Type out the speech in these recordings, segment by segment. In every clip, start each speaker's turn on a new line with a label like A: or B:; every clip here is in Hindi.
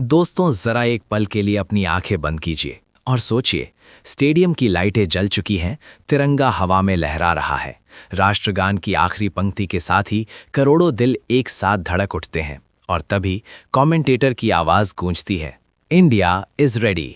A: दोस्तों जरा एक पल के लिए अपनी आंखें बंद कीजिए और सोचिए। स्टेडियम की लाइटें जल चुकी हैं, तिरंगा हवा में लहरा रहा है। राष्ट्रगान की आखिरी पंक्ति के साथ ही करोड़ों दिल एक साथ धड़क उठते हैं और तभी कमेंटेटर की आवाज गूंजती है, इंडिया इज रेडी।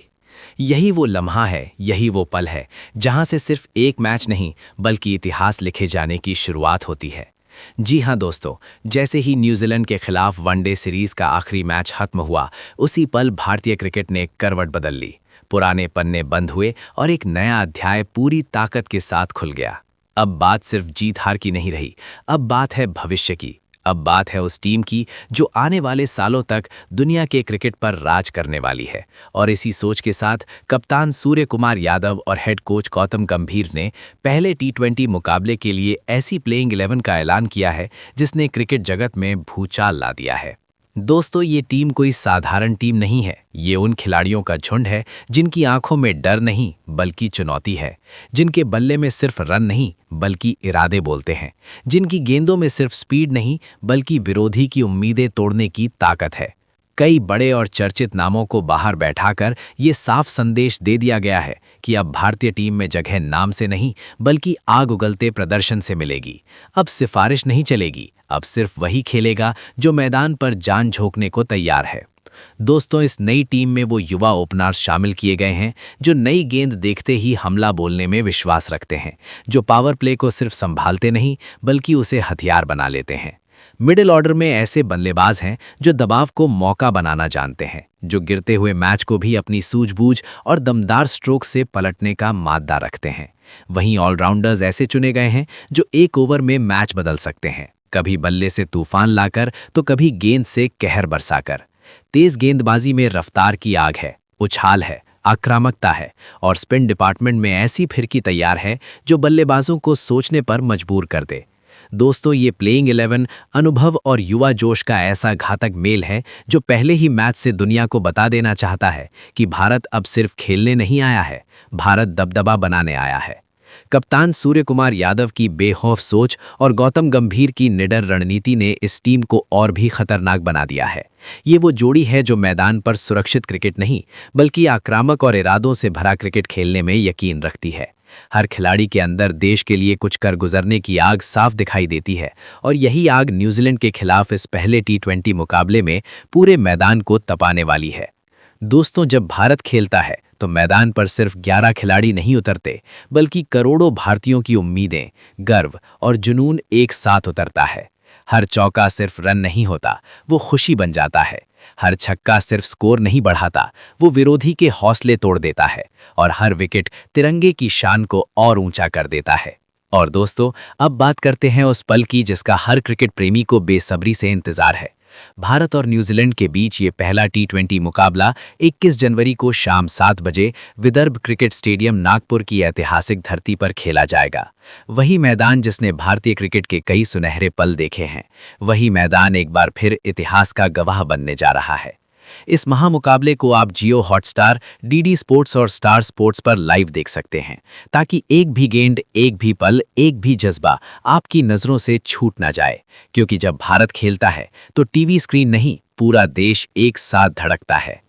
A: यही वो लम्हा है, यही वो पल है जहां से सिर्फ एक मैच नहीं बल्कि इतिहास लिखे जाने की शुरुआत होती है। जी हां दोस्तों, जैसे ही न्यूजीलैंड के खिलाफ वनडे सीरीज का आखिरी मैच खत्म हुआ, उसी पल भारतीय क्रिकेट ने करवट बदल ली। पुराने पन्ने बंद हुए और एक नया अध्याय पूरी ताकत के साथ खुल गया। अब बात सिर्फ जीत हार की नहीं रही, अब बात है भविष्य की। अब बात है उस टीम की जो आने वाले सालों तक दुनिया के क्रिकेट पर राज करने वाली है। और इसी सोच के साथ कप्तान सूर्य कुमार यादव और हेड कोच गौतम गंभीर ने पहले टी20 मुकाबले के लिए ऐसी प्लेइंग 11 का ऐलान किया है जिसने क्रिकेट जगत में भूचाल ला दिया है। दोस्तों, ये टीम कोई साधारण टीम नहीं है। ये उन खिलाड़ियों का झुंड है जिनकी आंखों में डर नहीं बल्कि चुनौती है, जिनके बल्ले में सिर्फ रन नहीं बल्कि इरादे बोलते हैं, जिनकी गेंदों में सिर्फ स्पीड नहीं बल्कि विरोधी की उम्मीदें तोड़ने की ताकत है। कई बड़े और चर्चित नामों को बाहर बैठाकर ये साफ संदेश दे दिया गया है कि अब भारतीय टीम में जगह नाम से नहीं बल्कि आग उगलते प्रदर्शन से मिलेगी। अब सिफारिश नहीं चलेगी, अब सिर्फ वही खेलेगा जो मैदान पर जान झोंकने को तैयार है। दोस्तों, इस नई टीम में वो युवा ओपनर्स शामिल किए गए हैं जो नई गेंद देखते ही हमला बोलने में विश्वास रखते हैं, जो पावर प्ले को सिर्फ संभालते नहीं बल्कि उसे हथियार बना लेते हैं। मिडिल ऑर्डर में ऐसे बल्लेबाज हैं जो दबाव को मौका बनाना जानते हैं, जो गिरते हुए मैच को भी अपनी सूझबूझ और दमदार स्ट्रोक से पलटने का मादा रखते हैं। वहीं ऑलराउंडर्स ऐसे चुने गए हैं जो एक ओवर में मैच बदल सकते हैं, कभी बल्ले से तूफान लाकर तो कभी गेंद से कहर बरसाकर। तेज गेंदबाजी में रफ्तार की आग है, उछाल है, आक्रामकता है और स्पिन डिपार्टमेंट में ऐसी फिरकी तैयार है जो बल्लेबाजों को सोचने पर मजबूर कर दे। दोस्तों, ये प्लेइंग 11 अनुभव और युवा जोश का ऐसा घातक मेल है जो पहले ही मैच से दुनिया को बता देना चाहता है कि भारत अब सिर्फ खेलने नहीं आया है, भारत दबदबा बनाने आया है। कप्तान सूर्य कुमार यादव की बेखौफ सोच और गौतम गंभीर की निडर रणनीति ने इस टीम को और भी खतरनाक बना दिया है। ये वो जोड़ी है जो मैदान पर सुरक्षित क्रिकेट नहीं बल्कि आक्रामक और इरादों से भरा क्रिकेट खेलने में यकीन रखती है। हर खिलाड़ी के अंदर देश के लिए कुछ कर गुजरने की आग साफ दिखाई देती है और यही आग न्यूजीलैंड के खिलाफ इस पहले टी20 मुकाबले में पूरे मैदान को तपाने वाली है। दोस्तों, जब भारत खेलता है तो मैदान पर सिर्फ 11 खिलाड़ी नहीं उतरते बल्कि करोड़ों भारतीयों की उम्मीदें, गर्व और जुनून एक साथ उतरता है। हर चौका सिर्फ रन नहीं होता, वो खुशी बन जाता है। हर छक्का सिर्फ स्कोर नहीं बढ़ाता, वो विरोधी के हौसले तोड़ देता है और हर विकेट तिरंगे की शान को और ऊंचा कर देता है। और दोस्तों, अब बात करते हैं उस पल की जिसका हर क्रिकेट प्रेमी को बेसब्री से इंतजार है। भारत और न्यूजीलैंड के बीच ये पहला टी20 मुकाबला 21 जनवरी को शाम 7 बजे विदर्भ क्रिकेट स्टेडियम नागपुर की ऐतिहासिक धरती पर खेला जाएगा। वही मैदान जिसने भारतीय क्रिकेट के कई सुनहरे पल देखे हैं, वही मैदान एक बार फिर इतिहास का गवाह बनने जा रहा है। इस महामुकाबले को आप जियो हॉटस्टार, डीडी स्पोर्ट्स और स्टार स्पोर्ट्स पर लाइव देख सकते हैं, ताकि एक भी गेंद, एक भी पल, एक भी जज्बा आपकी नज़रों से छूट ना जाए। क्योंकि जब भारत खेलता है तो टीवी स्क्रीन नहीं, पूरा देश एक साथ धड़कता है।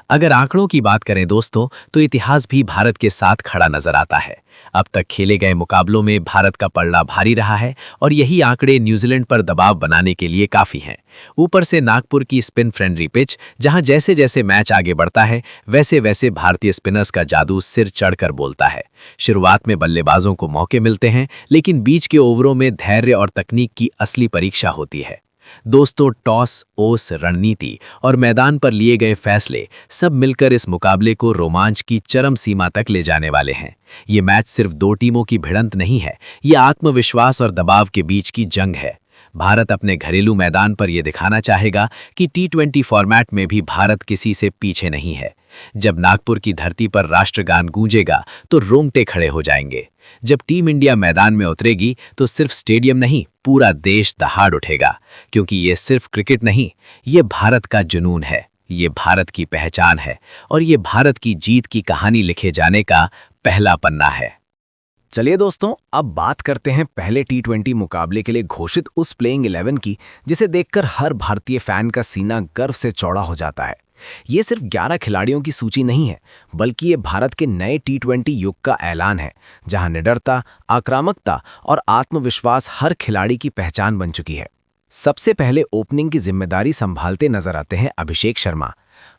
A: अगर आंकड़ों की बात करें दोस्तों, तो इतिहास भी भारत के साथ खड़ा नजर आता है। अब तक खेले गए मुकाबलों में भारत का पलड़ा भारी रहा है और यही आंकड़े न्यूजीलैंड पर दबाव बनाने के लिए काफी हैं। ऊपर से नागपुर की स्पिन फ्रेंडली पिच, जहां जैसे जैसे मैच आगे बढ़ता है वैसे वैसे भारतीय स्पिनर्स का जादू सिर चढ़कर बोलता है। शुरुआत में बल्लेबाजों को मौके मिलते हैं, लेकिन बीच के ओवरों में धैर्य और तकनीक की असली परीक्षा होती है। दोस्तों, टॉस, ओस, रणनीति और मैदान पर लिए गए फैसले सब मिलकर इस मुकाबले को रोमांच की चरम सीमा तक ले जाने वाले हैं। ये मैच सिर्फ दो टीमों की भिड़ंत नहीं है, ये आत्मविश्वास और दबाव के बीच की जंग है। भारत अपने घरेलू मैदान पर यह दिखाना चाहेगा कि टी20 फॉर्मेट में भी भारत किसी से पीछे नहीं है। जब नागपुर की धरती पर राष्ट्रगान गूंजेगा तो रोंगटे खड़े हो जाएंगे। जब टीम इंडिया मैदान में उतरेगी तो सिर्फ स्टेडियम नहीं, पूरा देश दहाड़ उठेगा। क्योंकि ये सिर्फ क्रिकेट नहीं, ये भारत का जुनून है, ये भारत की पहचान है और ये भारत की जीत की कहानी लिखे जाने का पहला पन्ना है।
B: चलिए दोस्तों, अब बात करते हैं पहले टी20 मुकाबले के लिए घोषित उस प्लेइंग 11 की, जिसे देखकर हर भारतीय फैन का सीना गर्व से चौड़ा हो जाता है। ये सिर्फ 11 खिलाड़ियों की सूची नहीं है, बल्कि ये भारत के नए टी20 युग का ऐलान है, जहां निडरता, आक्रामकता और आत्मविश्वास हर खिलाड़ी की पहचान बन चुकी है। सबसे पहले ओपनिंग की जिम्मेदारी संभालते नजर आते हैं अभिषेक शर्मा।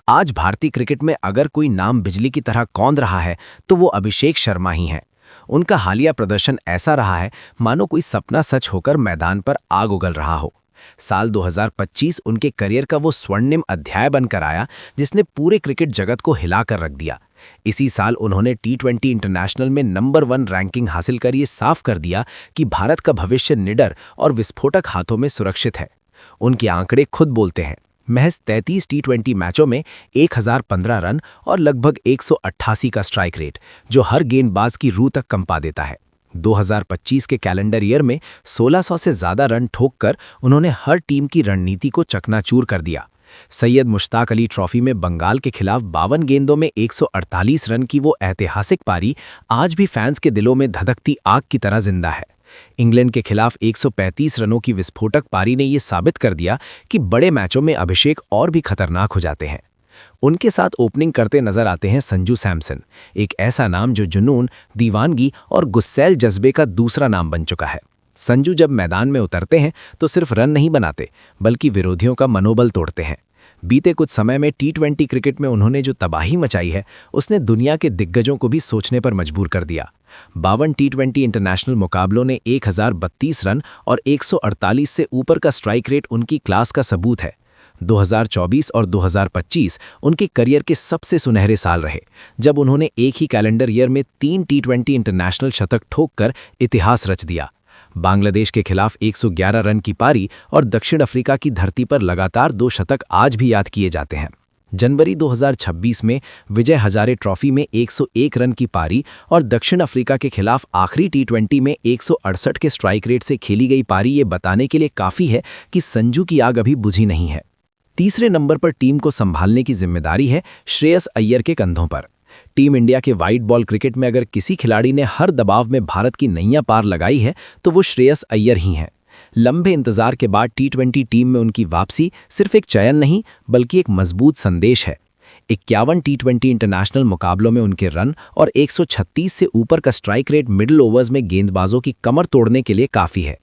B: आज भारतीय क्रिकेट में अगर कोई नाम बिजली की तरह कौंध रहा है तो वो अभिषेक शर्मा ही हैं। उनका हालिया प्रदर्शन ऐसा रहा है मानो कोई सपना सच होकर मैदान पर आग उगल रहा हो। साल 2025 उनके करियर का वो स्वर्णिम अध्याय बनकर आया जिसने पूरे क्रिकेट जगत को हिलाकर रख दिया। इसी साल उन्होंने टी20 इंटरनेशनल में नंबर 1 रैंकिंग हासिल कर ये साफ कर दिया कि भारत का भविष्य निडर और विस्फोटक हाथों में सुरक्षित है। उनके आंकड़े खुद बोलते हैं। महज 33 टी20 मैचों में 1015 रन और लगभग 188 का स्ट्राइक रेट, जो हर गेंदबाज की रूह तक कंपा देता है। 2025 के कैलेंडर ईयर में 1600 से ज्यादा रन ठोककर उन्होंने हर टीम की रणनीति को चकनाचूर कर दिया। सैयद मुश्ताक अली ट्रॉफी में बंगाल के खिलाफ 52 गेंदों में 148 रन की वो ऐतिहासिक पारी आज भी फैंस के दिलों में धधकती आग की तरह जिंदा है। इंग्लैंड के खिलाफ 135 रनों की विस्फोटक पारी ने ये साबित कर दिया कि बड़े मैचों में अभिषेक और भी खतरनाक हो जाते हैं। उनके साथ ओपनिंग करते नजर आते हैं संजू सैमसन, एक ऐसा नाम जो जुनून, दीवानगी और गुस्सैल जज्बे का दूसरा नाम बन चुका है। संजू जब मैदान में उतरते हैं तो सिर्फ रन नहीं बनाते, बल्कि विरोधियों का मनोबल तोड़ते हैं। बीते कुछ समय में टी20 क्रिकेट में उन्होंने जो तबाही मचाई है, उसने दुनिया के दिग्गजों को भी सोचने पर मजबूर कर दिया। 52 टी20 इंटरनेशनल मुकाबलों ने 1032 रन और 148 से ऊपर का स्ट्राइक रेट उनकी क्लास का सबूत है। 2024 और 2025 उनके करियर के सबसे सुनहरे साल रहे, जब उन्होंने एक ही कैलेंडर ईयर में 3 टी20 इंटरनेशनल शतक ठोककर इतिहास रच दिया। बांग्लादेश के खिलाफ 111 रन की पारी और दक्षिण अफ्रीका की धरती पर लगातार 2 शतक आज भी याद किए जाते हैं। जनवरी 2026 में विजय हजारे ट्रॉफी में 101 रन की पारी और दक्षिण अफ्रीका के खिलाफ आखिरी टी20 में 168 के स्ट्राइक रेट से खेली गई पारी ये बताने के लिए काफ़ी है कि संजू की आग अभी बुझी नहीं है। तीसरे नंबर पर टीम को संभालने की जिम्मेदारी है श्रेयस अय्यर के कंधों पर। टीम इंडिया के वाइट बॉल क्रिकेट में अगर किसी खिलाड़ी ने हर दबाव में भारत की नैया पार लगाई है तो वो श्रेयस अय्यर ही हैं। लंबे इंतजार के बाद टी20 टीम में उनकी वापसी सिर्फ एक चयन नहीं, बल्कि एक मजबूत संदेश है। 51 टी20 इंटरनेशनल मुकाबलों में उनके रन और 136 से ऊपर का स्ट्राइक रेट मिडिल ओवर्स में गेंदबाजों की कमर तोड़ने के लिए काफ़ी है।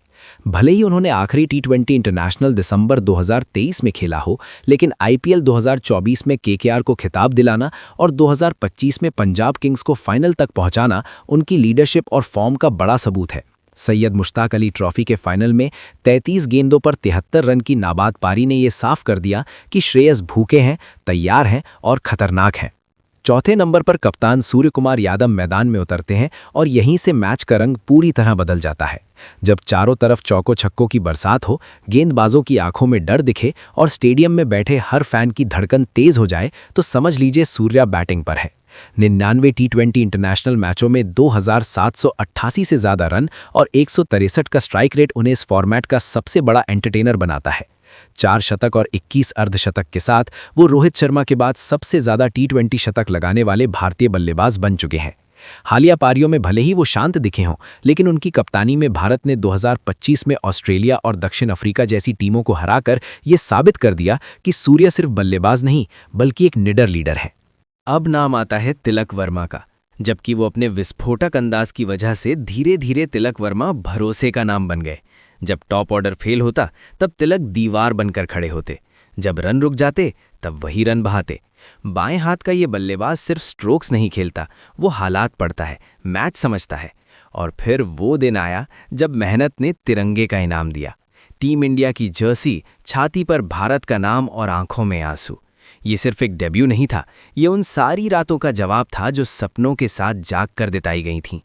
B: भले ही उन्होंने आखिरी टी20 इंटरनेशनल दिसंबर 2023 में खेला हो, लेकिन आईपीएल 2024 में केकेआर को खिताब दिलाना और 2025 में पंजाब किंग्स को फाइनल तक पहुंचाना उनकी लीडरशिप और फॉर्म का बड़ा सबूत है। सैयद मुश्ताक अली ट्रॉफी के फाइनल में 33 गेंदों पर 73 रन की नाबाद पारी ने यह साफ कर दिया कि श्रेयस भूखे हैं, तैयार हैं और खतरनाक हैं। चौथे नंबर पर कप्तान सूर्यकुमार यादव मैदान में उतरते हैं और यहीं से मैच का रंग पूरी तरह बदल जाता है। जब चारों तरफ चौको छक्कों की बरसात हो, गेंदबाजों की आंखों में डर दिखे और स्टेडियम में बैठे हर फैन की धड़कन तेज हो जाए, तो समझ लीजिए सूर्या बैटिंग पर है। 99 टी20 इंटरनेशनल मैचों में 2788 से ज़्यादा रन और 163 का स्ट्राइक रेट उन्हें इस फॉर्मेट का सबसे बड़ा एंटरटेनर बनाता है। 4 शतक और 21 अर्धशतक के साथ वो रोहित शर्मा के बाद सबसे ज़्यादा टी20 शतक लगाने वाले भारतीय बल्लेबाज बन चुके हैं। हालिया पारियों में भले ही वो शांत दिखे हों, लेकिन उनकी कप्तानी में भारत ने 2025 में ऑस्ट्रेलिया और दक्षिण अफ्रीका जैसी टीमों को हराकर ये साबित कर दिया कि सूर्या सिर्फ बल्लेबाज नहीं, बल्कि एक निडर लीडर है।
C: अब नाम आता है तिलक वर्मा का। जबकि वो अपने विस्फोटक अंदाज की वजह से धीरे धीरे तिलक वर्मा भरोसे का नाम बन गए। जब टॉप ऑर्डर फेल होता तब तिलक दीवार बनकर खड़े होते, जब रन रुक जाते तब वही रन बहाते। बाएं हाथ का ये बल्लेबाज सिर्फ स्ट्रोक्स नहीं खेलता, वो हालात पढ़ता है, मैच समझता है। और फिर वो दिन आया जब मेहनत ने तिरंगे का इनाम दिया। टीम इंडिया की जर्सी, छाती पर भारत का नाम और आंखों में आंसू। ये सिर्फ एक डेब्यू नहीं था, ये उन सारी रातों का जवाब था जो सपनों के साथ जाग कर दिताई गई थीं।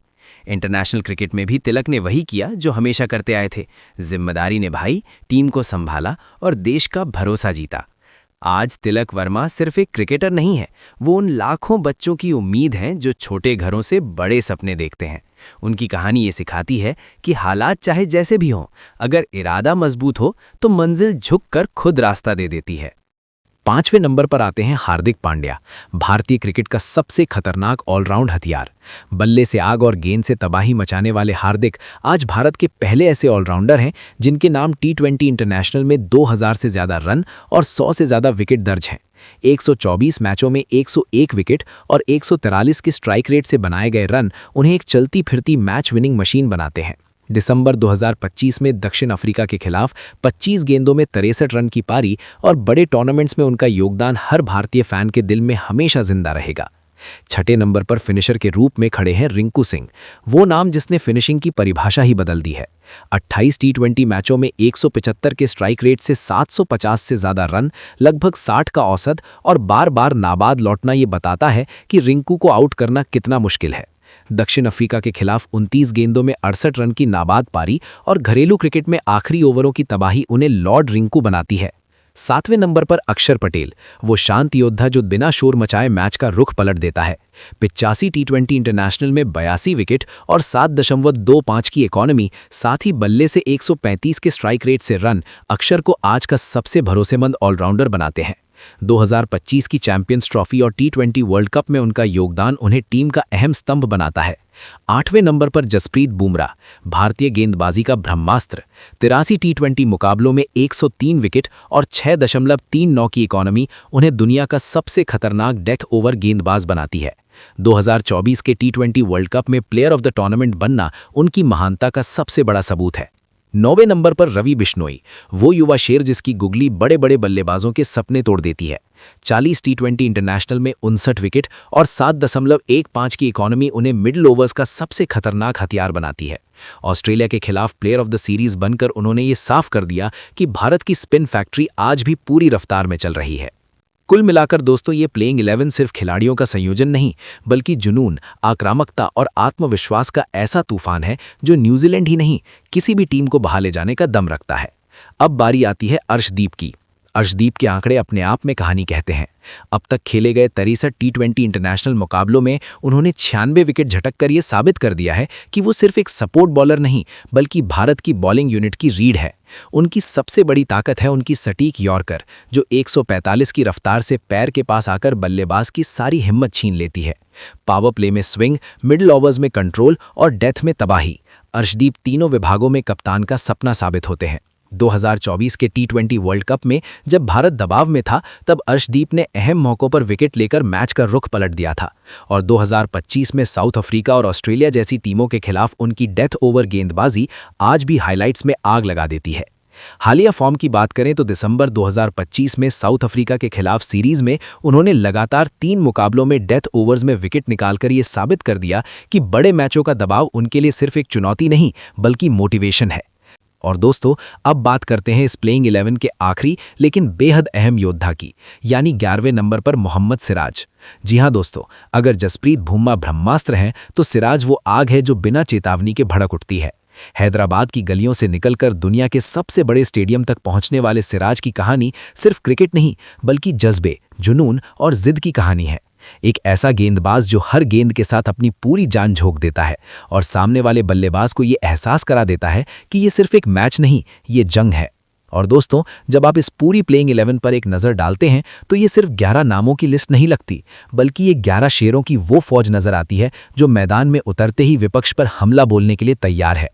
C: इंटरनेशनल क्रिकेट में भी तिलक ने वही किया जो हमेशा करते आए थे, जिम्मेदारी निभाई, टीम को संभाला और देश का भरोसा जीता। आज तिलक वर्मा सिर्फ एक क्रिकेटर नहीं है, वो उन लाखों बच्चों की उम्मीद हैं जो छोटे घरों से बड़े सपने देखते हैं। उनकी कहानी ये सिखाती है कि हालात चाहे जैसे भी हों, अगर इरादा मजबूत हो तो मंजिल झुककर खुद रास्ता दे देती है।
B: 5वें नंबर पर आते हैं हार्दिक पांड्या, भारतीय क्रिकेट का सबसे खतरनाक ऑलराउंड हथियार। बल्ले से आग और गेंद से तबाही मचाने वाले हार्दिक आज भारत के पहले ऐसे ऑलराउंडर हैं जिनके नाम टी20 इंटरनेशनल में 2000 से ज़्यादा रन और 100 से ज़्यादा विकेट दर्ज हैं। 124 मैचों में 101 विकेट और 143 की स्ट्राइक रेट से बनाए गए रन उन्हें एक चलती फिरती मैच विनिंग मशीन बनाते हैं। दिसंबर 2025 में दक्षिण अफ्रीका के खिलाफ 25 गेंदों में 63 रन की पारी और बड़े टूर्नामेंट्स में उनका योगदान हर भारतीय फैन के दिल में हमेशा जिंदा रहेगा। 6ठे नंबर पर फिनिशर के रूप में खड़े हैं रिंकू सिंह, वो नाम जिसने फिनिशिंग की परिभाषा ही बदल दी है। 28 टी20 मैचों में 175 के स्ट्राइक रेट से 750 से ज़्यादा रन, लगभग 60 का औसत और बार बार नाबाद लौटना ये बताता है कि रिंकू को आउट करना कितना मुश्किल है। दक्षिण अफ्रीका के खिलाफ 29 गेंदों में 68 रन की नाबाद पारी और घरेलू क्रिकेट में आखिरी ओवरों की तबाही उन्हें लॉर्ड रिंकू बनाती है। 7वें नंबर पर अक्षर पटेल, वो शांत योद्धा जो बिना शोर मचाए मैच का रुख पलट देता है। 85 टी20 इंटरनेशनल में 82 विकेट और 7.25 की इकॉनमी, साथ ही बल्ले से 135 के स्ट्राइक रेट से रन अक्षर को आज का सबसे भरोसेमंद ऑलराउंडर बनाते हैं। 2025 की चैंपियंस ट्रॉफी और टी20 वर्ल्ड कप में उनका योगदान उन्हें टीम का अहम स्तंभ बनाता है। 8वें नंबर पर जसप्रीत बुमराह, भारतीय गेंदबाजी का ब्रह्मास्त्र। 83 टी20 मुकाबलों में 103 विकेट और 6.39 की इकॉनमी उन्हें दुनिया का सबसे खतरनाक डेथ ओवर गेंदबाज बनाती है। 2024 के टी20 वर्ल्ड कप में प्लेयर ऑफ द टूर्नामेंट बनना उनकी महानता का सबसे बड़ा सबूत है। 9वें नंबर पर रवि बिश्नोई, वो युवा शेर जिसकी गुगली बड़े बड़े बल्लेबाजों के सपने तोड़ देती है। 40 टी20 इंटरनेशनल में 59 विकेट और 7.15 की इकॉनमी उन्हें मिडिल ओवर्स का सबसे खतरनाक हथियार बनाती है। ऑस्ट्रेलिया के खिलाफ प्लेयर ऑफ द सीरीज बनकर उन्होंने ये साफ कर दिया कि भारत की स्पिन फैक्ट्री आज भी पूरी रफ्तार में चल रही है। कुल मिलाकर दोस्तों, ये प्लेइंग 11 सिर्फ खिलाड़ियों का संयोजन नहीं, बल्कि जुनून, आक्रामकता और आत्मविश्वास का ऐसा तूफान है जो न्यूजीलैंड ही नहीं, किसी भी टीम को बहा ले जाने का दम रखता है। अब बारी आती है अर्शदीप की। अर्शदीप के आंकड़े अपने आप में कहानी कहते हैं। अब तक खेले गए 63 टी20 इंटरनेशनल मुकाबलों में उन्होंने 96 विकेट झटक कर ये साबित कर दिया है कि वो सिर्फ एक सपोर्ट बॉलर नहीं, बल्कि भारत की बॉलिंग यूनिट की रीढ़ है। उनकी सबसे बड़ी ताकत है उनकी सटीक यॉर्कर, जो 145 की रफ्तार से पैर के पास आकर बल्लेबाज की सारी हिम्मत छीन लेती है। पावर प्ले में स्विंग, मिडिल ओवर्स में कंट्रोल और डेथ में तबाही, अर्शदीप तीनों विभागों में कप्तान का सपना साबित होते हैं। 2024 के टी20 वर्ल्ड कप में जब भारत दबाव में था, तब अर्शदीप ने अहम मौकों पर विकेट लेकर मैच का रुख पलट दिया था और 2025 में साउथ अफ्रीका और ऑस्ट्रेलिया जैसी टीमों के खिलाफ उनकी डेथ ओवर गेंदबाजी आज भी हाइलाइट्स में आग लगा देती है। हालिया फॉर्म की बात करें तो दिसंबर 2025 में साउथ अफ्रीका के खिलाफ सीरीज में उन्होंने लगातार 3 मुकाबलों में डेथ ओवर्स में विकेट निकालकर ये साबित कर दिया कि बड़े मैचों का दबाव उनके लिए सिर्फ एक चुनौती नहीं, बल्कि मोटिवेशन है। और दोस्तों, अब बात करते हैं इस प्लेइंग 11 के आखिरी लेकिन बेहद अहम योद्धा की, यानी 11वें नंबर पर मोहम्मद सिराज। जी हां दोस्तों, अगर जसप्रीत बुमराह ब्रह्मास्त्र हैं तो सिराज वो आग है जो बिना चेतावनी के भड़क उठती है। हैदराबाद की गलियों से निकलकर दुनिया के सबसे बड़े स्टेडियम तक पहुंचने वाले सिराज की कहानी सिर्फ क्रिकेट नहीं, बल्कि जज्बे, जुनून और जिद की कहानी है। एक ऐसा गेंदबाज जो हर गेंद के साथ अपनी पूरी जान झोंक देता है और सामने वाले बल्लेबाज को ये एहसास करा देता है कि ये सिर्फ एक मैच नहीं, ये जंग है। और दोस्तों, जब आप इस पूरी प्लेइंग 11 पर एक नज़र डालते हैं तो ये सिर्फ 11 नामों की लिस्ट नहीं लगती, बल्कि ये 11 शेरों की वो फौज नजर आती है जो मैदान में उतरते ही विपक्ष पर हमला बोलने के लिए तैयार है।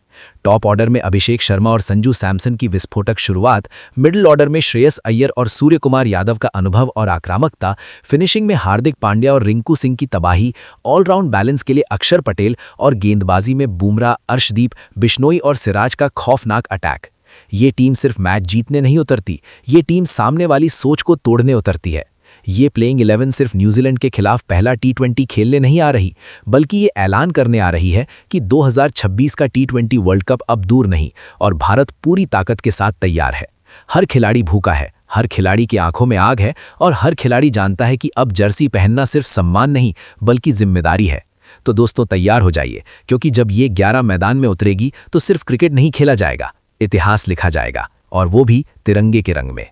B: टॉप ऑर्डर में अभिषेक शर्मा और संजू सैमसन की विस्फोटक शुरुआत, मिडिल ऑर्डर में श्रेयस अय्यर और सूर्य कुमार यादव का अनुभव और आक्रामकता, फिनिशिंग में हार्दिक पांड्या और रिंकू सिंह की तबाही, ऑलराउंड बैलेंस के लिए अक्षर पटेल और गेंदबाजी में बुमराह, अर्शदीप, बिश्नोई और सिराज का खौफनाक अटैक। ये टीम सिर्फ मैच जीतने नहीं उतरती, ये टीम सामने वाली सोच को तोड़ने उतरती है। ये प्लेइंग 11 सिर्फ न्यूजीलैंड के खिलाफ पहला टी20 खेलने नहीं आ रही, बल्कि ये ऐलान करने आ रही है कि 2026 का टी20 वर्ल्ड कप अब दूर नहीं और भारत पूरी ताकत के साथ तैयार है। हर खिलाड़ी भूखा है, हर खिलाड़ी की आंखों में आग है और हर खिलाड़ी जानता है कि अब जर्सी पहनना सिर्फ सम्मान नहीं, बल्कि जिम्मेदारी है। तो दोस्तों, तैयार हो जाइए, क्योंकि जब ये 11 मैदान में उतरेगी तो सिर्फ क्रिकेट नहीं खेला जाएगा, इतिहास लिखा जाएगा, और वो भी तिरंगे के रंग में।